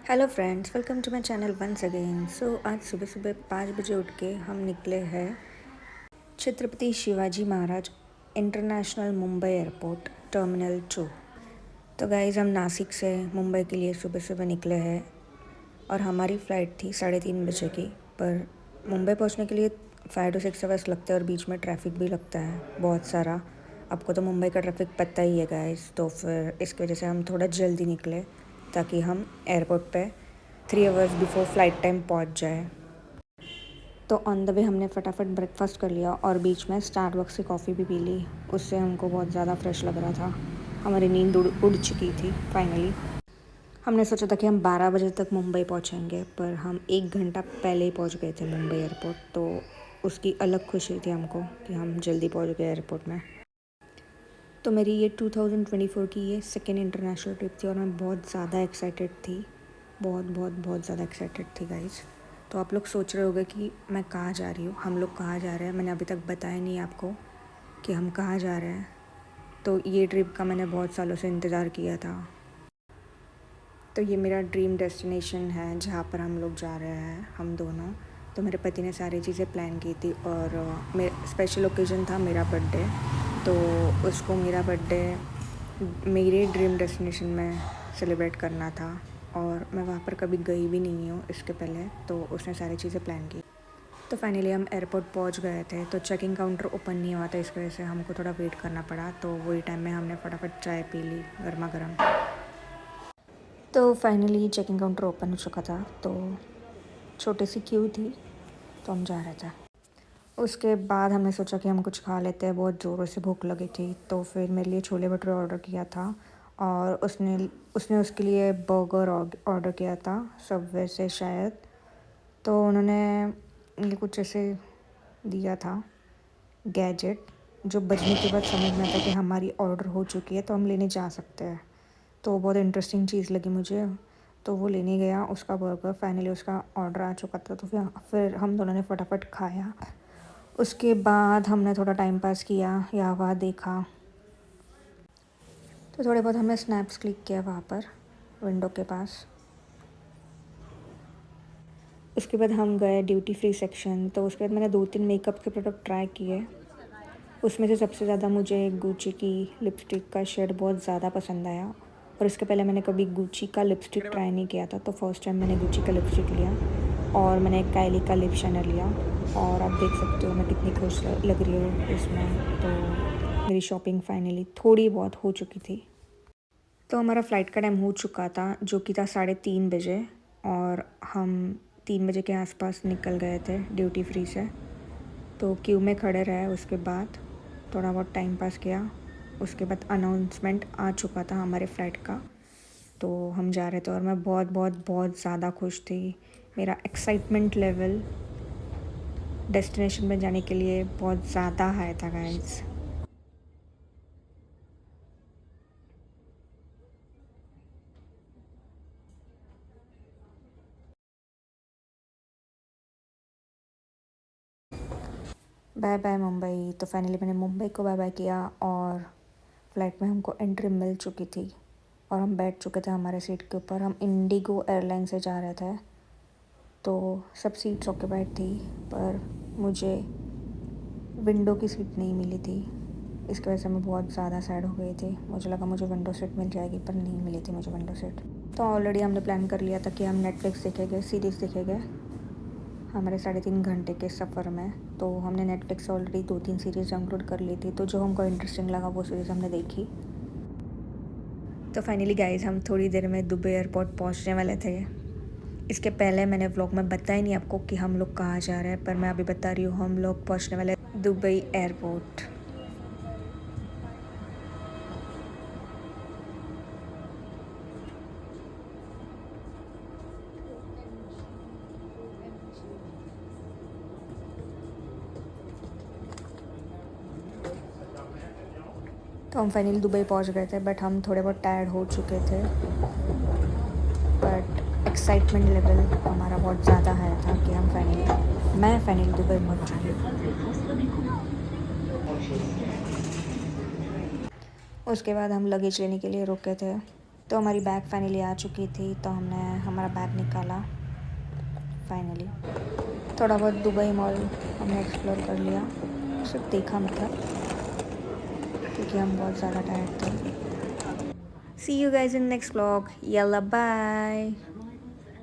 Hello friends, welcome to my channel once again. आज सुबह सुबह 5 बजे उठ के हम निकले हैं Chhatrapati Shivaji Maharaj international Mumbai airport terminal 2। तो गाइज़, हम नासिक से मुंबई के लिए सुबह सुबह निकले हैं और हमारी फ़्लाइट थी 3:30 बजे की। पर मुंबई पहुंचने के लिए 5 to 6 आवर्स लगते हैं और बीच में ट्रैफिक भी लगता है बहुत सारा। आपको तो मुंबई का ट्रैफिक पता ही है गाइज़, तो फिर इसकी वजह से हम थोड़ा जल्दी निकले ताकि हम एयरपोर्ट पे 3 आवर्स बिफोर फ़्लाइट टाइम पहुंच जाए। तो ऑन द वे हमने फटाफट ब्रेकफास्ट कर लिया और बीच में स्टारबक्स की कॉफ़ी भी पी ली। उससे हमको बहुत ज़्यादा फ्रेश लग रहा था। हमारी नींद उड़ चुकी थी फाइनली। हमने सोचा था कि हम 12 बजे तक मुंबई पहुंचेंगे, पर हम 1 घंटा पहले ही पहुंच गए थे मुंबई एयरपोर्ट। तो उसकी अलग खुशी थी हमको कि हम जल्दी पहुंच गए एयरपोर्ट में। तो मेरी ये 2024 की ये सेकेंड इंटरनेशनल ट्रिप थी और मैं बहुत ज़्यादा एक्साइटेड थी। बहुत बहुत बहुत ज़्यादा एक्साइटेड थी गाइज़। तो आप लोग सोच रहे होंगे कि मैं कहाँ जा रही हूँ, हम लोग कहाँ जा रहे हैं। मैंने अभी तक बताया नहीं आपको कि हम कहाँ जा रहे हैं। तो ये ट्रिप का मैंने बहुत सालों से इंतज़ार किया था। तो ये मेरा ड्रीम डेस्टिनेशन है जहाँ पर हम लोग जा रहे हैं, हम दोनों। तो मेरे पति ने सारी चीज़ें प्लान की थी और मेरा स्पेशल ओकेज़न था मेरा बर्थडे। तो उसको मेरा बर्थडे मेरे ड्रीम डेस्टिनेशन में सेलिब्रेट करना था और मैं वहाँ पर कभी गई भी नहीं हूँ इसके पहले। तो उसने सारी चीज़ें प्लान की। तो फाइनली हम एयरपोर्ट पहुँच गए थे। तो चेकिंग काउंटर ओपन नहीं हुआ था, इस वजह से हमको थोड़ा वेट करना पड़ा। तो वही टाइम में हमने फटाफट चाय पी ली गर्मा गर्म। तो फाइनली चेकिंग काउंटर ओपन हो चुका था। तो छोटी सी क्यू थी, तो हम जा रहे थे। उसके बाद हमने सोचा कि हम कुछ खा लेते हैं, बहुत ज़ोरों से भूख लगी थी। तो फिर मेरे लिए छोले भटूरे ऑर्डर किया था और उसने उसके लिए बर्गर ऑर्डर किया था सबवे से शायद। तो उन्होंने ये कुछ ऐसे दिया था गैजेट, जो बजने के बाद समझ में आता कि हमारी ऑर्डर हो चुकी है तो हम लेने जा सकते हैं। तो बहुत इंटरेस्टिंग चीज़ लगी मुझे, तो वो लेने गया उसका बर्गर। फाइनली उसका ऑर्डर आ चुका था। तो फिर हम दोनों ने फटाफट खाया। उसके बाद हमने थोड़ा टाइम पास किया, यहाँ वहाँ देखा। तो थोड़े बहुत हमने स्नैप्स क्लिक किया वहाँ पर विंडो के पास। उसके बाद हम गए ड्यूटी फ्री सेक्शन। तो उसके बाद मैंने 2-3 मेकअप के प्रोडक्ट ट्राई किए। उसमें से सबसे ज़्यादा मुझे गुच्ची की लिपस्टिक का शेड बहुत ज़्यादा पसंद आया। और इसके पहले मैंने कभी गुच्ची का लिपस्टिक ट्राई नहीं किया था। तो फर्स्ट टाइम मैंने गुच्ची का लिपस्टिक लिया और मैंने एक कायली का लिप शाइनर लिया। और आप देख सकते हो मैं कितनी खुश लग रही हूँ इसमें। तो मेरी शॉपिंग फाइनली थोड़ी बहुत हो चुकी थी। तो हमारा फ़्लाइट का टाइम हो चुका था, जो कि था 3:30 बजे। और हम 3 बजे के आसपास निकल गए थे ड्यूटी फ्री से। तो क्यू में खड़े रहे, उसके बाद थोड़ा बहुत टाइम पास किया। उसके बाद अनाउंसमेंट आ चुका था हमारे फ़्लाइट का। तो हम जा रहे थे और मैं बहुत बहुत बहुत ज़्यादा खुश थी। मेरा एक्साइटमेंट लेवल डेस्टिनेशन में जाने के लिए बहुत ज़्यादा हाई था गाइस। Bye bye Mumbai. तो फाइनली मैंने मुंबई को बाय बाय किया और फ़्लाइट में हमको एंट्री मिल चुकी थी और हम बैठ चुके थे हमारे सीट के ऊपर। हम इंडिगो एयरलाइन से जा रहे थे। तो सब सीट्स ऑक्यूपाइड थी, पर मुझे विंडो की सीट नहीं मिली थी। इसकी वजह से मैं बहुत ज़्यादा सैड हो गई थी। मुझे लगा मुझे विंडो सीट मिल जाएगी, पर नहीं मिली थी मुझे विंडो सीट। तो ऑलरेडी हमने प्लान कर लिया था कि हम नेटफ्लिक्स देखेंगे, सीरीज़ देखेंगे हमारे 3.5 घंटे के सफ़र में। तो हमने नेटफ्लिक्स से ऑलरेडी 2-3 सीरीज़ डाउनलोड कर ली थी। तो जो हमको इंटरेस्टिंग लगा वो सीरीज़ हमने देखी। तो फाइनली गाइस, हम थोड़ी देर में दुबई एयरपोर्ट पहुंचने वाले थे। इसके पहले मैंने व्लॉग में बताया नहीं आपको कि हम लोग कहाँ जा रहे हैं, पर मैं अभी बता रही हूँ, हम लोग पहुंचने वाले दुबई एयरपोर्ट। तो हम फाइनली दुबई पहुंच गए थे, बट हम थोड़े बहुत टायर्ड हो चुके थे। बट एक्साइटमेंट लेवल हमारा बहुत ज़्यादा हाई था कि मैं फाइनली दुबई पहुंच चुकी हूँ। उसके बाद हम लगेज लेने के लिए रुके थे। तो हमारी बैग फाइनली आ चुकी थी, तो हमने हमारा बैग निकाला फाइनली। थोड़ा बहुत दुबई मॉल हमने एक्सप्लोर कर लिया, सिर्फ देखा मतलब, क्योंकि हम बहुत ज़्यादा टायर्ड थे। See you guys in next vlog, यल्ला बाय।